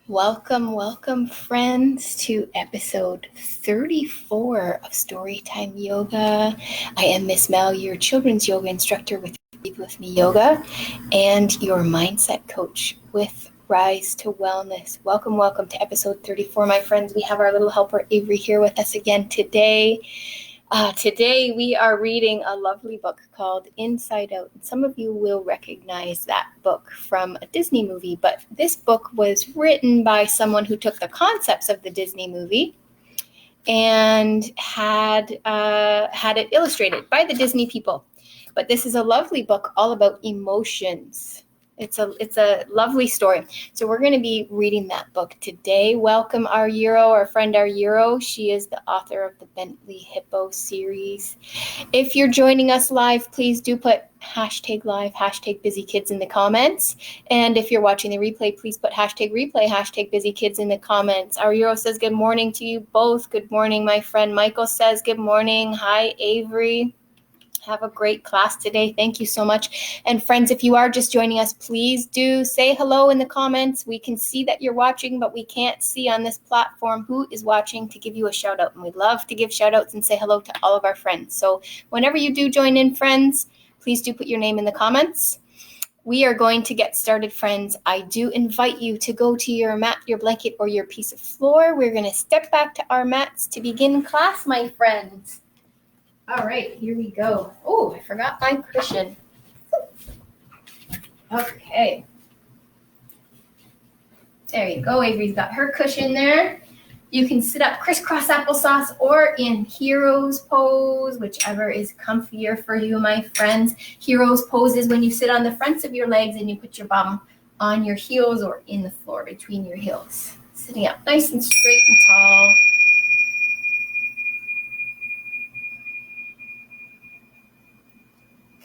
Welcome, friends, to episode 34 of Storytime Yoga. I am Miss Mel, your children's yoga instructor with Breathe With Me Yoga and your mindset coach with Rise to Wellness. Welcome to episode 34, my friends. We have our little helper Avery here with us again today. Today we are reading a lovely book called Inside Out. Some of you will recognize that book from a Disney movie, but this book was written by someone who took the concepts of the Disney movie and had it illustrated by the Disney people. But this is a lovely book all about emotions. It's a lovely story. So we're going to be reading that book today. Welcome our friend Euro. She is the author of the Bentley Hippo series. If you're joining us live, please do put #live, #BusyKids in the comments. And if you're watching the replay, please put #replay, #BusyKids in the comments. Our Euro says good morning to you both. Good morning, my friend. Michael says good morning. Hi, Avery. Have a great class today. Thank you so much. And friends, if you are just joining us, please do say hello in the comments. We can see that you're watching, but we can't see on this platform who is watching to give you a shout out. And we'd love to give shout outs and say hello to all of our friends. So whenever you do join in, friends, please do put your name in the comments. We are going to get started, friends. I do invite you to go to your mat, your blanket, or your piece of floor. We're going to step back to our mats to begin class, my friends. All right, here we go. Oh, I forgot my cushion. Okay. There you go. Avery's got her cushion there. You can sit up crisscross applesauce or in hero's pose, whichever is comfier for you, my friends. Hero's pose is when you sit on the fronts of your legs and you put your bum on your heels or in the floor between your heels. Sitting up nice and straight and tall.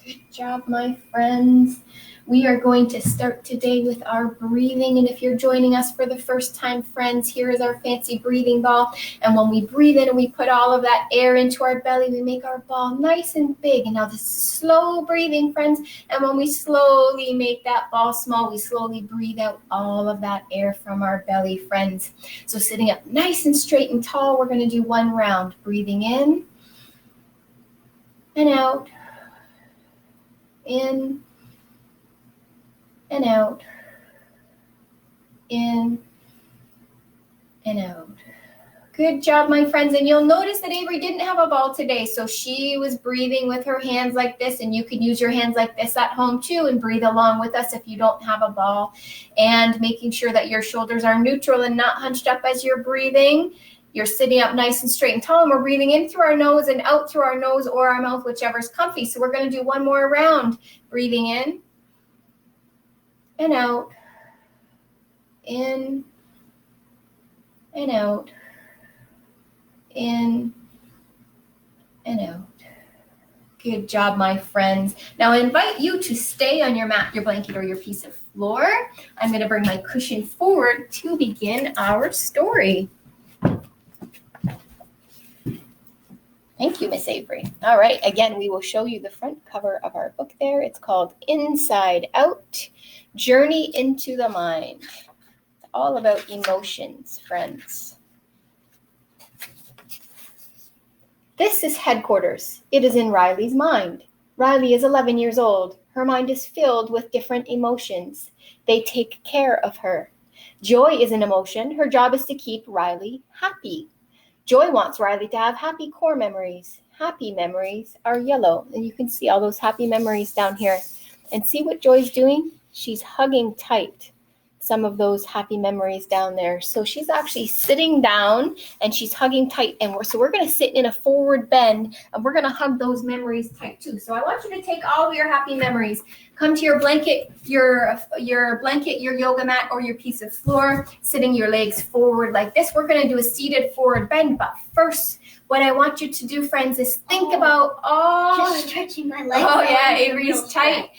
Good job, my friends. We are going to start today with our breathing. And if you're joining us for the first time, friends, here is our fancy breathing ball. And when we breathe in and we put all of that air into our belly, we make our ball nice and big. And now this is slow breathing, friends. And when we slowly make that ball small, we slowly breathe out all of that air from our belly, friends. So sitting up nice and straight and tall, we're going to do one round. Breathing in and out. In and out, in and out. Good job, my friends. And you'll notice that Avery didn't have a ball today, so she was breathing with her hands like this, and you can use your hands like this at home too and breathe along with us if you don't have a ball. And making sure that your shoulders are neutral and not hunched up as you're breathing. You're sitting up nice and straight and tall, and we're breathing in through our nose and out through our nose or our mouth, whichever's comfy. So we're going to do one more round. Breathing in and out, in and out, in and out. Good job, my friends. Now I invite you to stay on your mat, your blanket, or your piece of floor. I'm going to bring my cushion forward to begin our story. Thank you, Miss Avery. All right, again, we will show you the front cover of our book there. It's called Inside Out, Journey into the Mind. It's all about emotions, friends. This is headquarters. It is in Riley's mind. Riley is 11 years old. Her mind is filled with different emotions. They take care of her. Joy is an emotion. Her job is to keep Riley happy. Joy wants Riley to have happy core memories. Happy memories are yellow. And you can see all those happy memories down here. And see what Joy's doing? She's hugging tight some of those happy memories down there. So she's actually sitting down and she's hugging tight. And we're going to sit in a forward bend and we're going to hug those memories tight too. So I want you to take all of your happy memories. Come to your blanket, your yoga mat, or your piece of floor, sitting your legs forward like this. We're going to do a seated forward bend. But first, what I want you to do, friends, is think about all... Just stretching my legs. Oh, yeah, Avery's tight.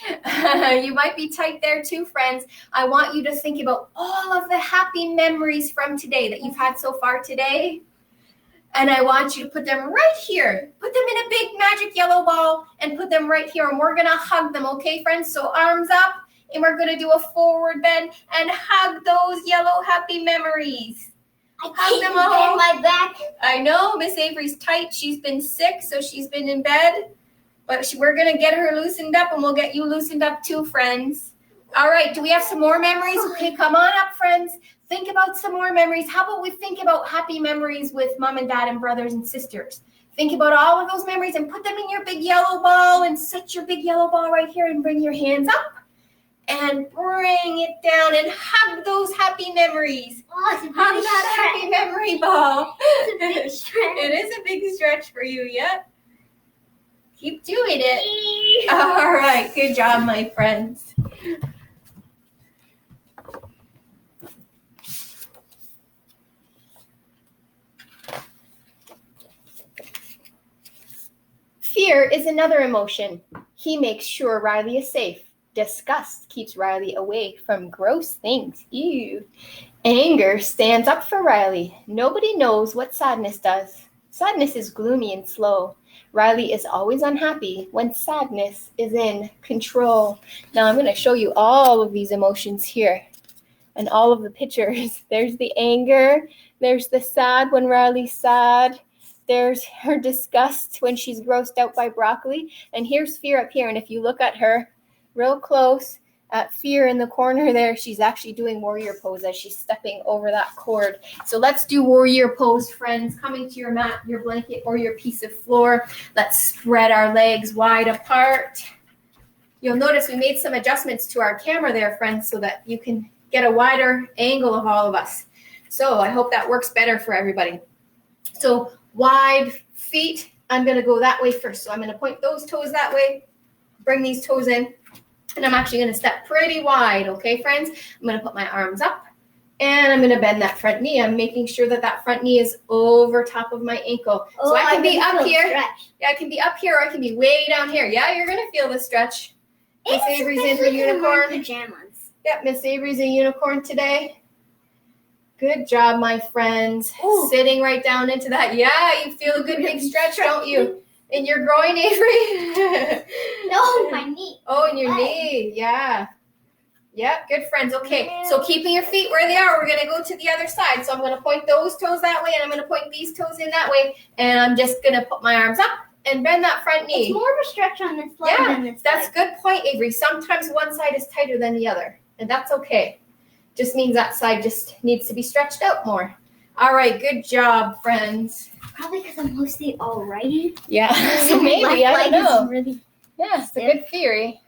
You might be tight there too, friends. I want you to think about all of the happy memories from today that you've had so far today. And I want you to put them right here. Put them in a big magic yellow ball and put them right here. And we're going to hug them, okay, friends? So arms up And we're going to do a forward bend and hug those yellow happy memories. I can't bend my back. I know, Miss Avery's tight. She's been sick, so she's been in bed. But we're going to get her loosened up, and we'll get you loosened up too, friends. All right, do we have some more memories? Okay, come on up, friends. Think about some more memories. How about we think about happy memories with mom and dad and brothers and sisters? Think about all of those memories and put them in your big yellow ball and set your big yellow ball right here and bring your hands up and bring it down and hug those happy memories. Oh, it's a big Hug that happy memory ball. It's a big stretch. It is a big stretch for you, yeah? Keep doing it. All right, good job, my friends. Fear is another emotion. He makes sure Riley is safe. Disgust keeps Riley away from gross things. Ew. Anger stands up for Riley. Nobody knows what sadness does. Sadness is gloomy and slow. Riley is always unhappy when sadness is in control. Now I'm going to show you all of these emotions here and all of the pictures. There's the anger. There's the sad when Riley's sad. There's her disgust when she's grossed out by broccoli. And here's fear up here. And if you look at her real close at fear in the corner there, she's actually doing warrior pose as she's stepping over that cord. So let's do warrior pose, friends. Coming to your mat, your blanket, or your piece of floor. Let's spread our legs wide apart. You'll notice we made some adjustments to our camera there, friends, so that you can get a wider angle of all of us. So I hope that works better for everybody. So wide feet, I'm going to go that way first. So I'm going to point those toes that way, bring these toes in, and I'm actually going to step pretty wide, okay, friends? I'm going to put my arms up, and I'm going to bend that front knee. I'm making sure that that front knee is over top of my ankle. Oh, so I can be up here. Stretch. Yeah, I can be up here, or I can be way down here. Yeah, you're going to feel the stretch. Miss Avery's in her unicorn. Pajamas. Yep, Miss Avery's a unicorn today. Good job, my friends. Ooh. Sitting right down into that. Yeah, you feel a good big stretch, don't you? In your groin, Avery? No, my knee. Oh, in your knee. Yeah. Yep, good friends. Okay, so keeping your feet where they are, we're going to go to the other side. So I'm going to point those toes that way, and I'm going to point these toes in that way. And I'm just going to put my arms up and bend that front knee. It's more of a stretch on this side than this that's side. a good point, Avery. Sometimes one side is tighter than the other, and that's okay. Just means that side just needs to be stretched out more. All right, good job, friends. Probably because I'm mostly alrighty. Yeah, so maybe, I don't know. Really Yeah, it's a good theory.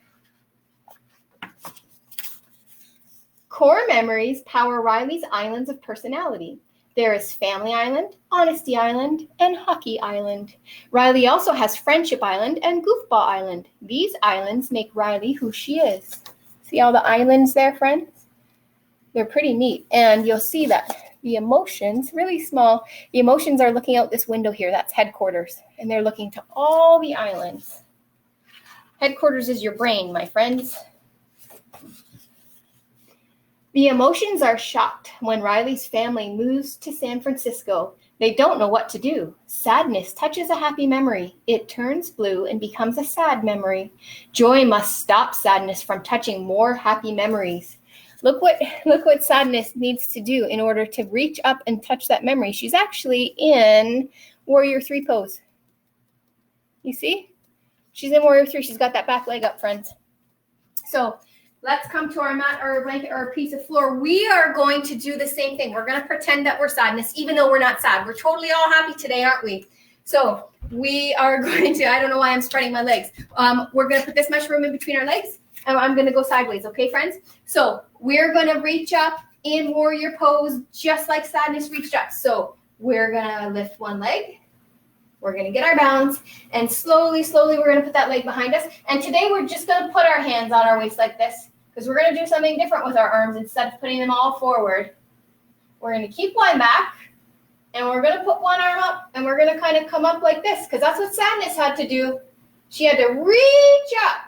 Core memories power Riley's islands of personality. There is Family Island, Honesty Island, and Hockey Island. Riley also has Friendship Island and Goofball Island. These islands make Riley who she is. See all the islands there, friends? They're pretty neat. And you'll see that the emotions, really small, the emotions are looking out this window here. That's headquarters. And they're looking to all the islands. Headquarters is your brain, my friends. The emotions are shocked when Riley's family moves to San Francisco. They don't know what to do. Sadness touches a happy memory. It turns blue and becomes a sad memory. Joy must stop sadness from touching more happy memories. Look what sadness needs to do in order to reach up and touch that memory. She's actually in Warrior 3 pose. You see? She's in Warrior 3. She's got that back leg up, friends. So let's come to our mat or a blanket or a piece of floor. We are going to do the same thing. We're going to pretend that we're sadness, even though we're not sad. We're totally all happy today, aren't we? So we are going to, I don't know why I'm spreading my legs. We're going to put this much room in between our legs. And I'm going to go sideways, okay, friends? So we're going to reach up in warrior pose just like sadness reached up. So we're going to lift one leg. We're going to get our balance. And slowly, we're going to put that leg behind us. And today we're just going to put our hands on our waist like this because we're going to do something different with our arms instead of putting them all forward. We're going to keep one back. And we're going to put one arm up. And we're going to kind of come up like this because that's what sadness had to do. She had to reach up.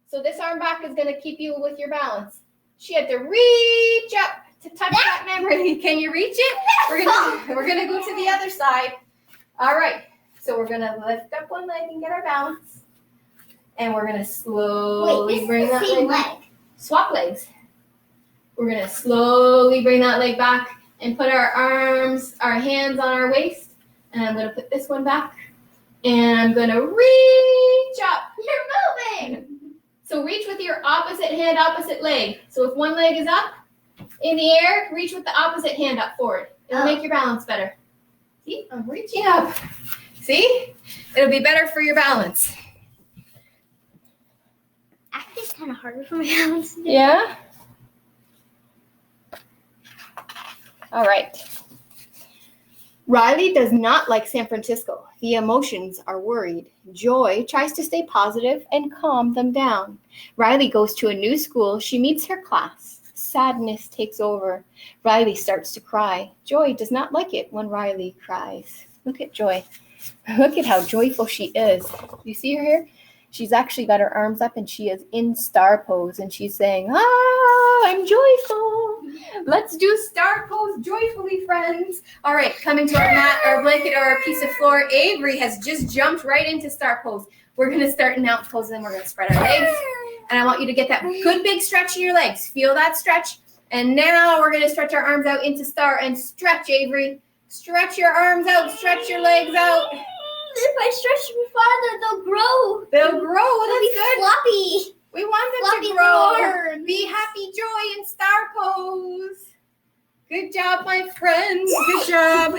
So this arm back is going to keep you with your balance. She had to reach up to touch that memory. Can you reach it? We're gonna go to the other side. All right. So we're going to lift up one leg and get our balance. And we're going to slowly bring that leg. swap legs. We're going to slowly bring that leg back and put our hands on our waist. And I'm going to put this one back. And I'm going to reach up. You're moving. So reach with your opposite hand, opposite leg. So if one leg is up in the air, reach with the opposite hand up forward. It'll make your balance better. See, I'm reaching up. See? It'll be better for your balance. Actually, it's kind of harder for my balance to do. Yeah? All right. Riley does not like San Francisco. The emotions are worried. Joy tries to stay positive and calm them down. Riley goes to a new school. She meets her class. Sadness takes over. Riley starts to cry. Joy does not like it when Riley cries. Look at Joy. Look at how joyful she is. You see her here? She's actually got her arms up and she is in star pose and she's saying, I'm joyful. Let's do star pose joyfully, friends. All right, coming to our mat, our blanket, or our piece of floor. Avery has just jumped right into star pose. We're going to start in out pose and then we're going to spread our legs. And I want you to get that good big stretch in your legs. Feel that stretch. And now we're going to stretch our arms out into star and stretch, Avery. Stretch your arms out, stretch your legs out. If I stretch them farther, they'll grow. They'll grow. They'll be That's good. floppy. We want them Floppy to grow. lords. Be happy, joy, and star pose. Good job, my friends. Good job.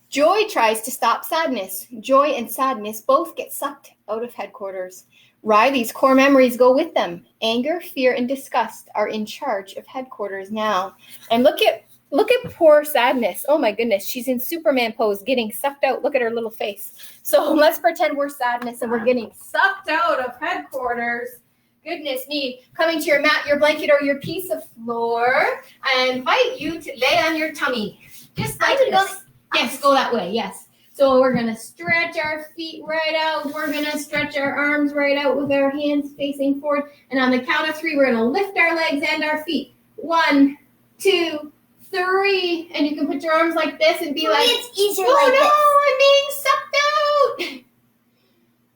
Joy tries to stop sadness. Joy and sadness both get sucked out of headquarters. Riley's core memories go with them. Anger, fear, and disgust are in charge of headquarters now. And look at poor sadness. Oh my goodness, she's in Superman pose, getting sucked out. Look at her little face. So let's pretend we're sadness and we're getting sucked out of headquarters. Goodness me. Coming to your mat, your blanket, or your piece of floor. I invite you to lay on your tummy. Just like this. Yes, go that way. Yes. So we're going to stretch our feet right out. We're going to stretch our arms right out with our hands facing forward. And on the count of 3, we're going to lift our legs and our feet. 1, 2, 3. And you can put your arms like this and be like, It's easier oh no, I'm being sucked out.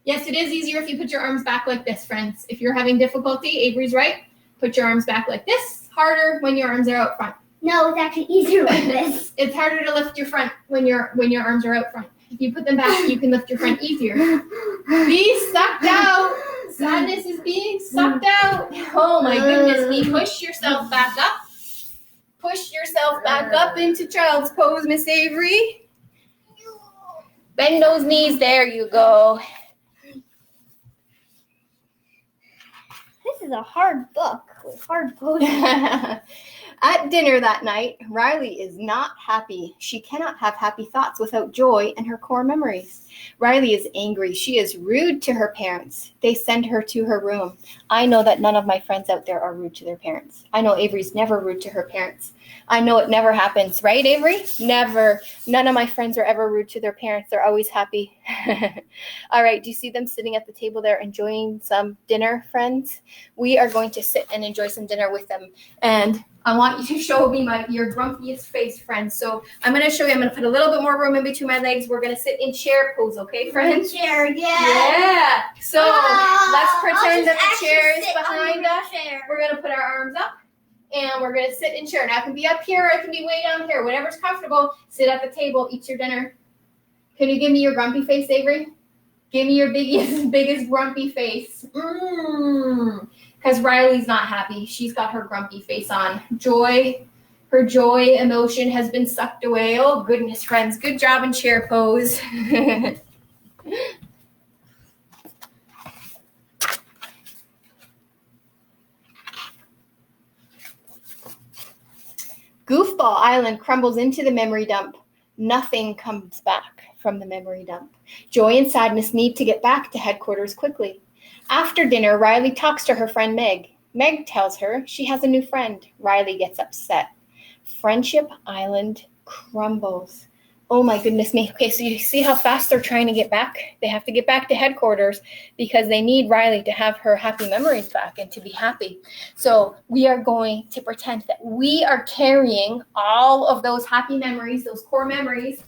Yes, it is easier if you put your arms back like this, friends. If you're having difficulty, Avery's right. Put your arms back like this. Harder when your arms are out front. No, it's actually easier like this. It's harder to lift your front when your arms are out front. If you put them back, you can lift your front easier. Be sucked out. Sadness is being sucked out. Oh my goodness me. Push yourself back up. Push yourself back up into child's pose, Miss Avery. Bend those knees. There you go. This is a hard book with hard poses. At dinner that night, Riley is not happy. She cannot have happy thoughts without joy and her core memories. Riley is angry. She is rude to her parents. They send her to her room. I know that none of my friends out there are rude to their parents. I know Avery's never rude to her parents. I know it never happens, right, Avery? Never. None of my friends are ever rude to their parents. They're always happy. All right, do you see them sitting at the table there enjoying some dinner, friends? We are going to sit and enjoy some dinner with them. And I want you to show me your grumpiest face, friends. So I'm going to show you. I'm going to put a little bit more room in between my legs. We're going to sit in chair pose, okay, friends? Chair, Yeah. So let's pretend that the chair is behind us. Chair. We're going to put our arms up. And we're going to sit in chair. Now, it can be up here or it can be way down here. Whatever's comfortable. Sit at the table. Eat your dinner. Can you give me your grumpy face, Avery? Give me your biggest grumpy face. Because Riley's not happy. She's got her grumpy face on. Her joy emotion has been sucked away. Oh, goodness, friends. Good job in chair pose. Goofball Island crumbles into the memory dump. Nothing comes back from the memory dump. Joy and sadness need to get back to headquarters quickly. After dinner, Riley talks to her friend Meg. Meg tells her she has a new friend. Riley gets upset. Friendship Island crumbles. Oh my goodness me. Okay, so you see how fast they're trying to get back? They have to get back to headquarters because they need Riley to have her happy memories back and to be happy. So we are going to pretend that we are carrying all of those happy memories, those core memories,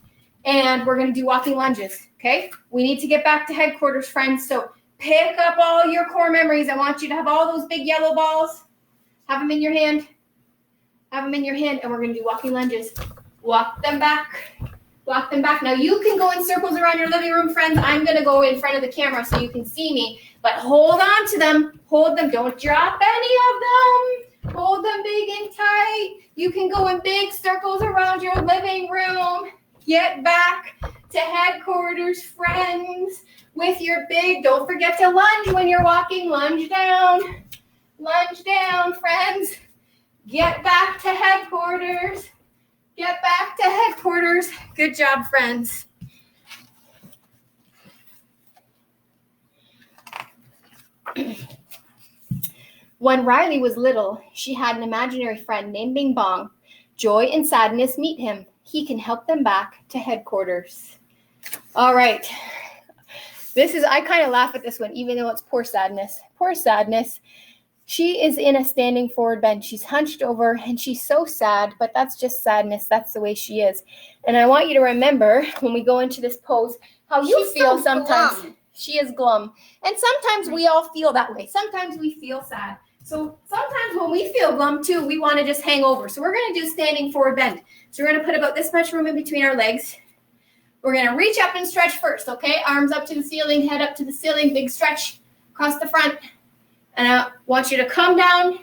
and we're going to do walking lunges, okay? We need to get back to headquarters, friends, so pick up all your core memories. I want you to have all those big yellow balls. Have them in your hand. Have them in your hand, and we're going to do walking lunges. Walk them back. Walk them back. Now, you can go in circles around your living room, friends. I'm going to go in front of the camera so you can see me, but hold on to them. Hold them. Don't drop any of them. Hold them big and tight. You can go in big circles around your living room. Get back to headquarters, friends, with your big, don't forget to lunge when you're walking. Lunge down. Lunge down, friends. Get back to headquarters. Get back to headquarters. Good job, friends. When Riley was little, she had an imaginary friend named Bing Bong. Joy and sadness meet him. He can help them back to headquarters. All right. I kind of laugh at this one, even though it's poor sadness. Poor sadness. She is in a standing forward bend. She's hunched over and she's so sad, but that's just sadness. That's the way she is. And I want you to remember when we go into this pose, how you feel sometimes. Glum. She is glum. And sometimes we all feel that way. Sometimes we feel sad. So sometimes when we feel glum too, we want to just hang over. So we're going to do standing forward bend. So we're going to put about this much room in between our legs. We're going to reach up and stretch first, okay? Arms up to the ceiling, head up to the ceiling, big stretch across the front. And I want you to come down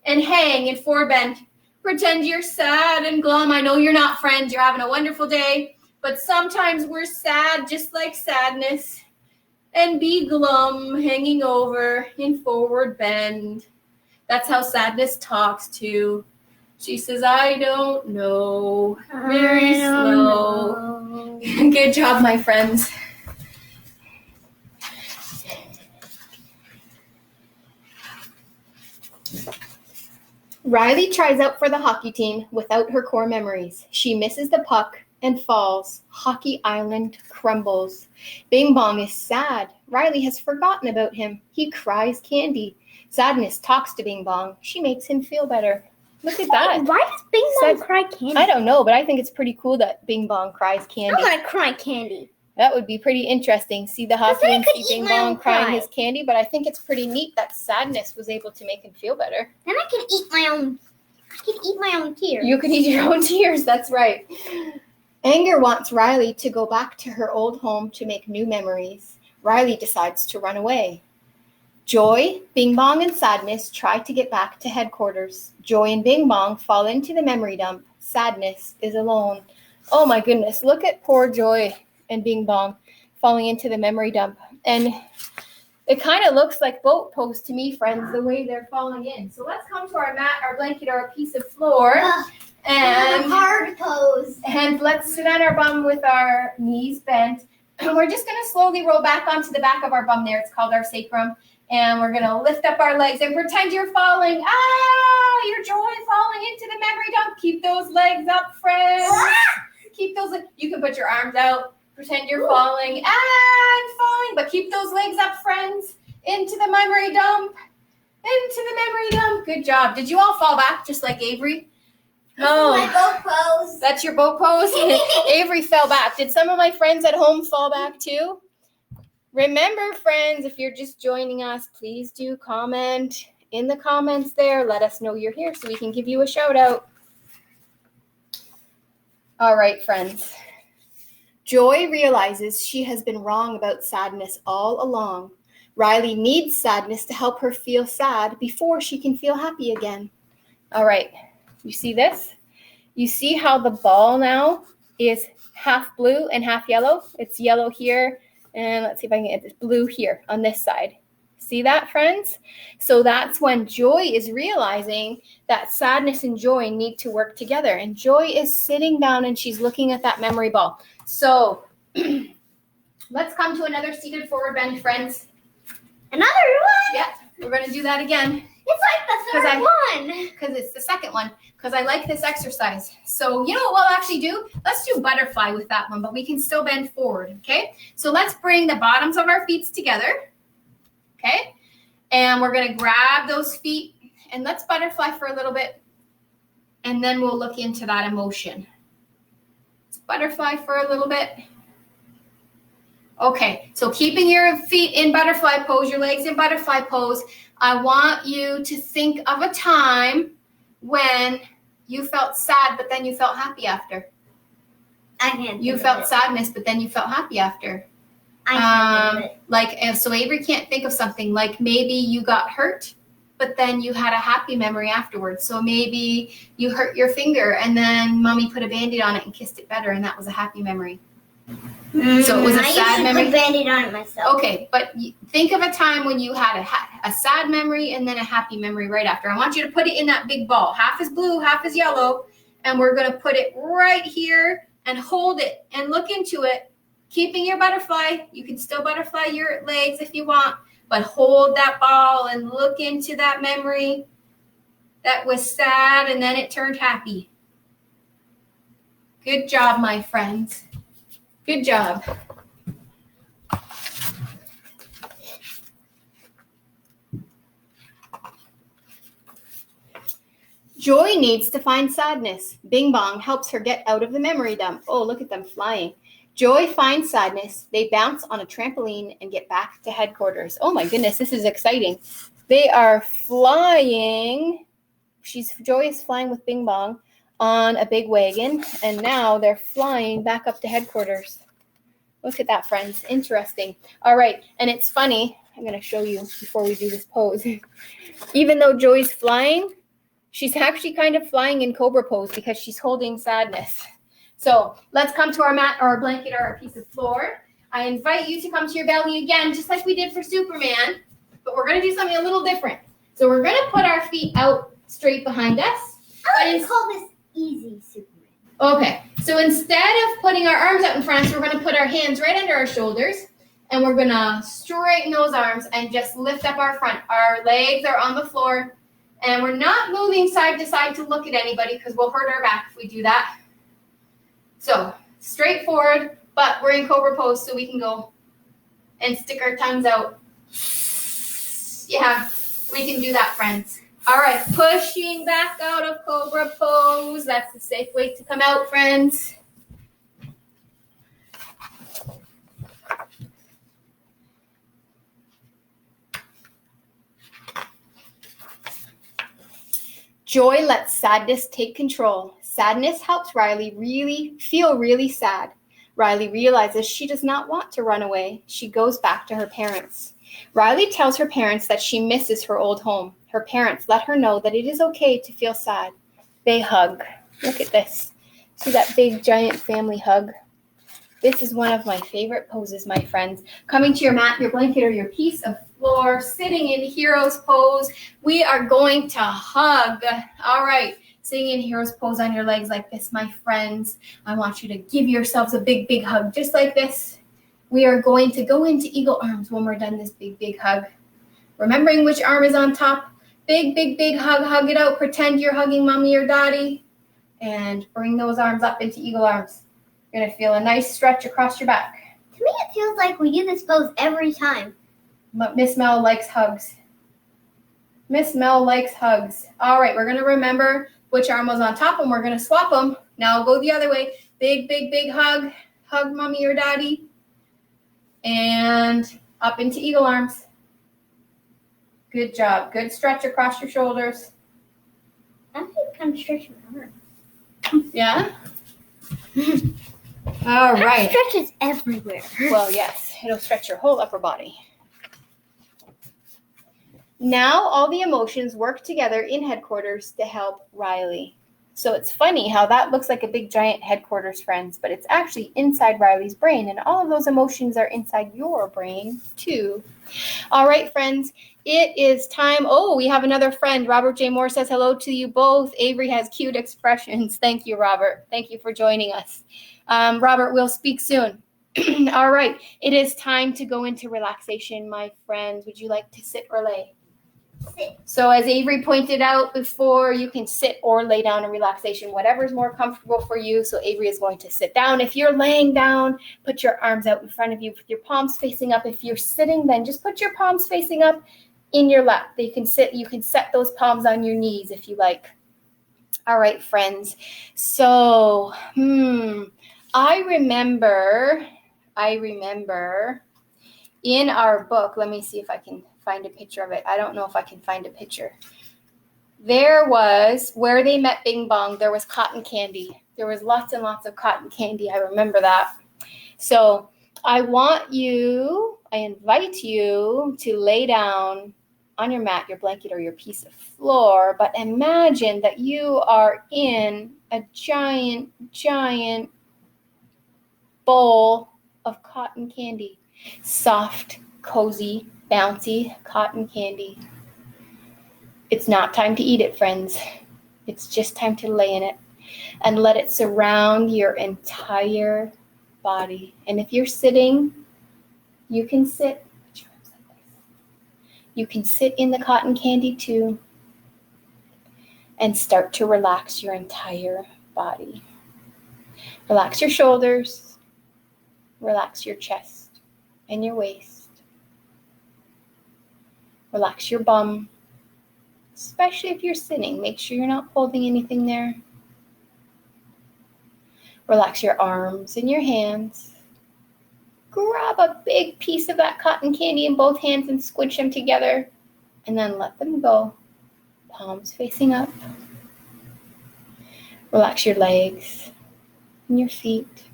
and hang in forward bend. Pretend you're sad and glum. I know you're not, friends. You're having a wonderful day. But sometimes we're sad, just like sadness. And be glum, hanging over in forward bend. That's how sadness talks too. She says, I don't know. Very slow. Good job, my friends. Riley tries out for the hockey team without her core memories. She misses the puck and falls. Hockey Island crumbles. Bing Bong is sad. Riley has forgotten about him. He cries candy. Sadness talks to Bing Bong. She makes him feel better. Look at that. Why does Bing Bong cry candy? I don't know, but I think it's pretty cool that Bing Bong cries candy. I'm going to cry candy. That would be pretty interesting. See the hockey and see Bing Bong crying his candy, but I think it's pretty neat that sadness was able to make him feel better. Then I can eat my own tears. You can eat your own tears, that's right. Anger wants Riley to go back to her old home to make new memories. Riley decides to run away. Joy, Bing Bong, and Sadness try to get back to headquarters. Joy and Bing Bong fall into the memory dump. Sadness is alone. Oh my goodness, look at poor Joy and Bing Bong falling into the memory dump. And it kind of looks like boat pose to me, friends, the way they're falling in. So let's come to our mat, our blanket, or a piece of floor. And hard pose. And let's sit on our bum with our knees bent. And we're just going to slowly roll back onto the back of our bum there. It's called our sacrum. And we're going to lift up our legs and pretend you're falling. Your joy falling into the memory dump. Keep those legs up, friends. Keep those. You can put your arms out. Pretend you're falling and falling. But keep those legs up, friends. Into the memory dump. Into the memory dump. Good job. Did you all fall back just like Avery? Oh, my boat pose. That's your boat pose? Avery fell back. Did some of my friends at home fall back too? Remember, friends, if you're just joining us, please do comment in the comments there. Let us know you're here so we can give you a shout out. All right, friends. Joy realizes she has been wrong about sadness all along. Riley needs sadness to help her feel sad before she can feel happy again. All right. You see this? You see how the ball now is half blue and half yellow? It's yellow here, and let's see if I can get this blue here on this side. See that, friends? So that's when Joy is realizing that sadness and joy need to work together. And Joy is sitting down and she's looking at that memory ball. So let's come to another seated forward bend, friends. Another one? Yeah, we're going to do that again. It's like the third one. Because it's the second one. Because I like this exercise. So you know what we'll actually do? Let's do butterfly with that one, but we can still bend forward, okay? So let's bring the bottoms of our feet together, okay? And we're going to grab those feet, and let's butterfly for a little bit, and then we'll look into that emotion. butterfly for a little bit? Okay, so keeping your feet in butterfly pose, your legs in butterfly pose, I want you to think of a time when you felt sad, but then you felt happy after. I can't. You felt sadness, but then you felt happy after. I can't think of it. Like, so Avery can't think of something like maybe you got hurt, but then you had a happy memory afterwards. So maybe you hurt your finger and then mommy put a Band-Aid on it and kissed it better, and that was a happy memory. So it was a sad memory. I used to put Band-Aid on it myself. Okay, but think of a time when you had a sad memory and then a happy memory right after. I want you to put it in that big ball. Half is blue, half is yellow, and we're going to put it right here and hold it and look into it. Keeping your butterfly. You can still butterfly your legs if you want, but hold that ball and look into that memory that was sad and then it turned happy. Good job, my friends. Good job. Joy needs to find sadness. Bing Bong helps her get out of the memory dump. Oh, look at them flying. Joy finds sadness. They bounce on a trampoline and get back to headquarters. Oh my goodness, this is exciting. They are flying. Joy is flying with Bing Bong on a big wagon, and now they're flying back up to headquarters. Look at that, friends. Interesting. All right, and it's funny. I'm going to show you before we do this pose. Even though Joy's flying, she's actually kind of flying in cobra pose because she's holding sadness. So let's come to our mat or our blanket or our piece of floor. I invite you to come to your belly again, just like we did for Superman, but we're going to do something a little different. So we're going to put our feet out straight behind us. I like to call this easy Superman. Okay, so instead of putting our arms out in front, we're going to put our hands right under our shoulders, and we're going to straighten those arms and just lift up our front. Our legs are on the floor, and we're not moving side to side to look at anybody because we'll hurt our back if we do that. So straight forward, but we're in cobra pose, so we can go and stick our tongues out. Yeah, we can do that, friends. All right, pushing back out of cobra pose. That's the safe way to come out, friends. Joy lets sadness take control. Sadness helps Riley feel really sad. Riley realizes she does not want to run away. She goes back to her parents. Riley tells her parents that she misses her old home. Her parents let her know that it is okay to feel sad. They hug. Look at this. See that big, giant family hug? This is one of my favorite poses, my friends. Coming to your mat, your blanket, or your piece of floor, sitting in hero's pose. We are going to hug. All right. Sitting in hero's pose on your legs like this, my friends. I want you to give yourselves a big, big hug, just like this. We are going to go into eagle arms when we're done this big, big hug. Remembering which arm is on top. Big, big, big hug. Hug it out. Pretend you're hugging mommy or daddy. And bring those arms up into eagle arms. You're going to feel a nice stretch across your back. To me, it feels like we do this pose every time. But Miss Mel likes hugs. Miss Mel likes hugs. All right, we're going to remember which arm was on top, and we're going to swap them. Now I'll go the other way. Big, big, big hug. Hug mommy or daddy. And up into eagle arms. Good job. Good stretch across your shoulders. I think I'm stretching my arm. Yeah? All right. It stretches everywhere. Well, yes. It'll stretch your whole upper body. Now all the emotions work together in headquarters to help Riley. So it's funny how that looks like a big giant headquarters, friends, but it's actually inside Riley's brain, and all of those emotions are inside your brain too. All right, friends, it is time. Oh, we have another friend. Robert J. Moore says hello to you both. Avery has cute expressions. Thank you, Robert. Thank you for joining us. Robert, we'll speak soon. All right, it is time to go into relaxation, my friends. Would you like to sit or lay? Sit. So as Avery pointed out before, you can sit or lay down in relaxation, whatever is more comfortable for you. So Avery is going to sit down. If you're laying down, put your arms out in front of you with your palms facing up. If you're sitting, then just put your palms facing up in your lap. You can set those palms on your knees if you like. All right, friends. So, I remember in our book, let me see if I can find a picture of it. I don't know if I can find a picture. There was, where they met Bing Bong, there was cotton candy. There was lots and lots of cotton candy. I remember that. So I invite you to lay down on your mat, your blanket, or your piece of floor, but imagine that you are in a giant, giant bowl of cotton candy. Soft, cozy, bouncy cotton candy. It's not time to eat it, friends. It's just time to lay in it and let it surround your entire body. And if you're sitting, you can sit. You can sit in the cotton candy too and start to relax your entire body. Relax your shoulders, relax your chest and your waist. Relax your bum, especially if you're sitting. Make sure you're not holding anything there. Relax your arms and your hands. Grab a big piece of that cotton candy in both hands and squinch them together, and then let them go. Palms facing up. Relax your legs and your feet.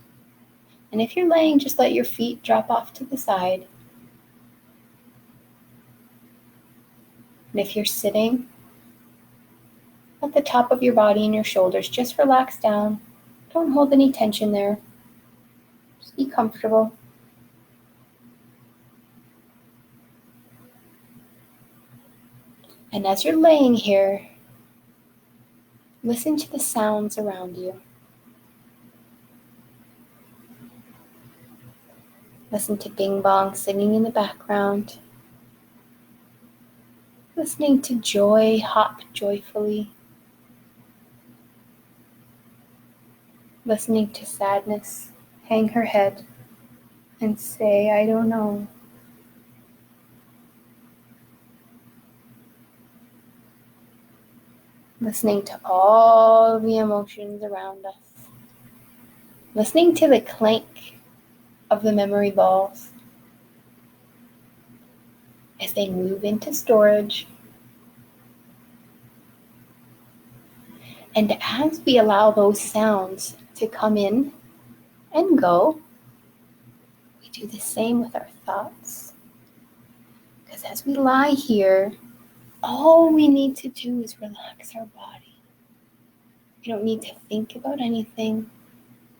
And if you're laying, just let your feet drop off to the side. And if you're sitting, let the top of your body and your shoulders just relax down. Don't hold any tension there. Just be comfortable. And as you're laying here, listen to the sounds around you. Listen to Bing Bong singing in the background. Listening to Joy hop joyfully. Listening to Sadness hang her head and say, I don't know. Listening to all the emotions around us. Listening to the clank of the memory balls as they move into storage. And as we allow those sounds to come in and go, we do the same with our thoughts. Because as we lie here, all we need to do is relax our body. We don't need to think about anything.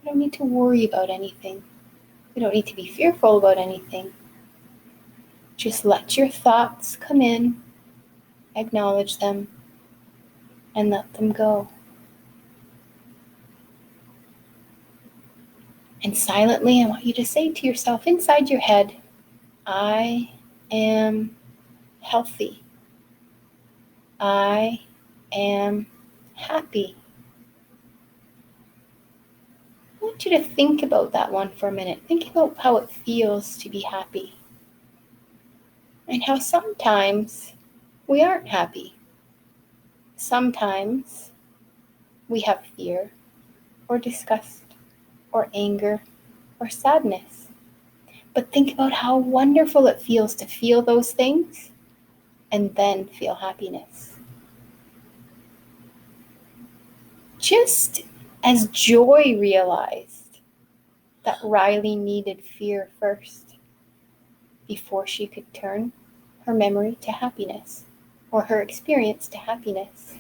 We don't need to worry about anything. We don't need to be fearful about anything. Just let your thoughts come in, acknowledge them, and let them go. And silently, I want you to say to yourself inside your head, I am healthy. I am happy. I want you to think about that one for a minute. Think about how it feels to be happy. And how sometimes we aren't happy. Sometimes we have fear or disgust or anger or sadness. But think about how wonderful it feels to feel those things and then feel happiness. Just as Joy realized that Riley needed fear first before she could turn her memory to happiness or her experience to happiness.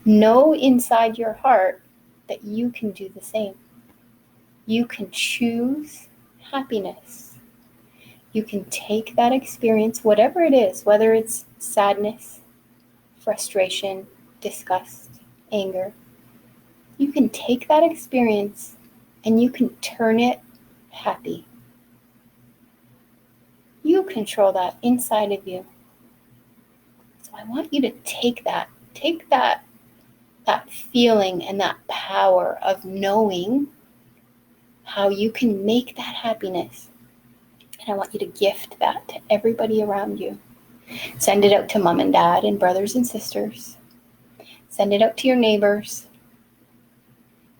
Know inside your heart that you can do the same. You can choose happiness. You can take that experience, whatever it is, whether it's sadness, frustration, disgust, anger. You can take that experience and you can turn it happy. You control that inside of you. So I want you to take that feeling and that power of knowing how you can make that happiness. And I want you to gift that to everybody around you. Send it out to mom and dad and brothers and sisters. Send it out to your neighbors.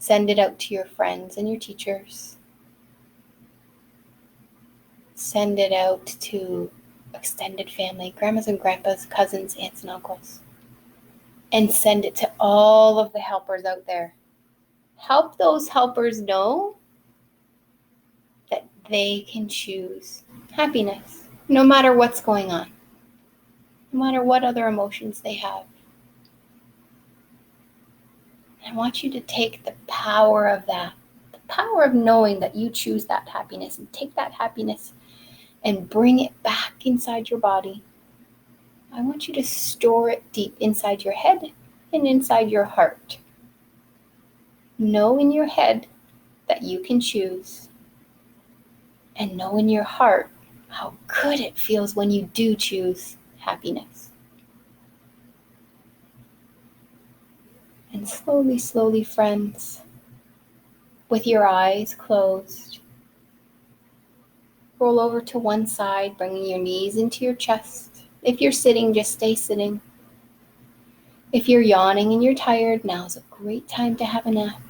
Send it out to your friends and your teachers. Send it out to extended family, grandmas and grandpas, cousins, aunts and uncles. And send it to all of the helpers out there. Help those helpers know that they can choose happiness, no matter what's going on, no matter what other emotions they have. I want you to take the power of that, the power of knowing that you choose that happiness, and take that happiness and bring it back inside your body. I want you to store it deep inside your head and inside your heart. Know in your head that you can choose, and know in your heart how good it feels when you do choose happiness. And slowly, slowly, friends, with your eyes closed, roll over to one side, bringing your knees into your chest. If you're sitting, just stay sitting. If you're yawning and you're tired, now's a great time to have a nap.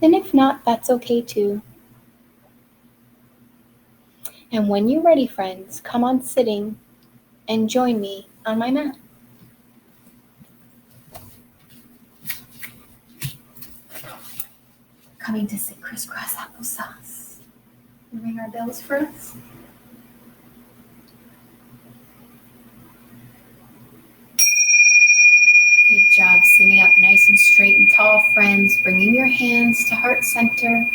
And if not, that's okay too. And when you're ready, friends, come on sitting and join me on my mat. Coming to sit crisscross applesauce. Ring our bells for us. Good job sitting up nice and straight and tall, friends. Bringing your hands to heart center.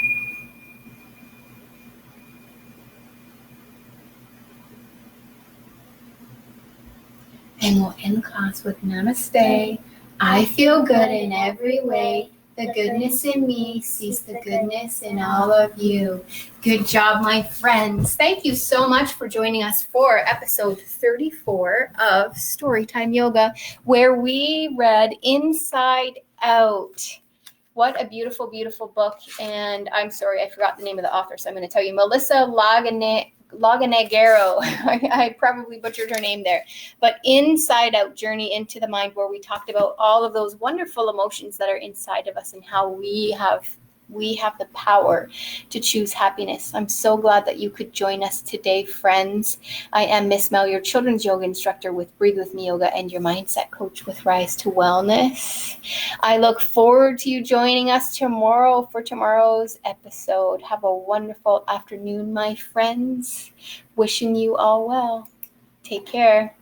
And we'll end class with Namaste. I feel good in every way. The goodness in me sees the goodness in all of you. Good job, my friends. Thank you so much for joining us for episode 34 of Storytime Yoga, where we read Inside Out. What a beautiful, beautiful book. And I'm sorry, I forgot the name of the author, so I'm going to tell you. Melissa Lagonegro. I probably butchered her name there. But Inside Out, Journey into the Mind, where we talked about all of those wonderful emotions that are inside of us and how we have the power to choose happiness. I'm so glad that you could join us today, friends. I am Miss Mel, your children's yoga instructor with Breathe With Me Yoga and your mindset coach with Rise to Wellness. I look forward to you joining us tomorrow for tomorrow's episode. Have a wonderful afternoon, my friends. Wishing you all well. Take care.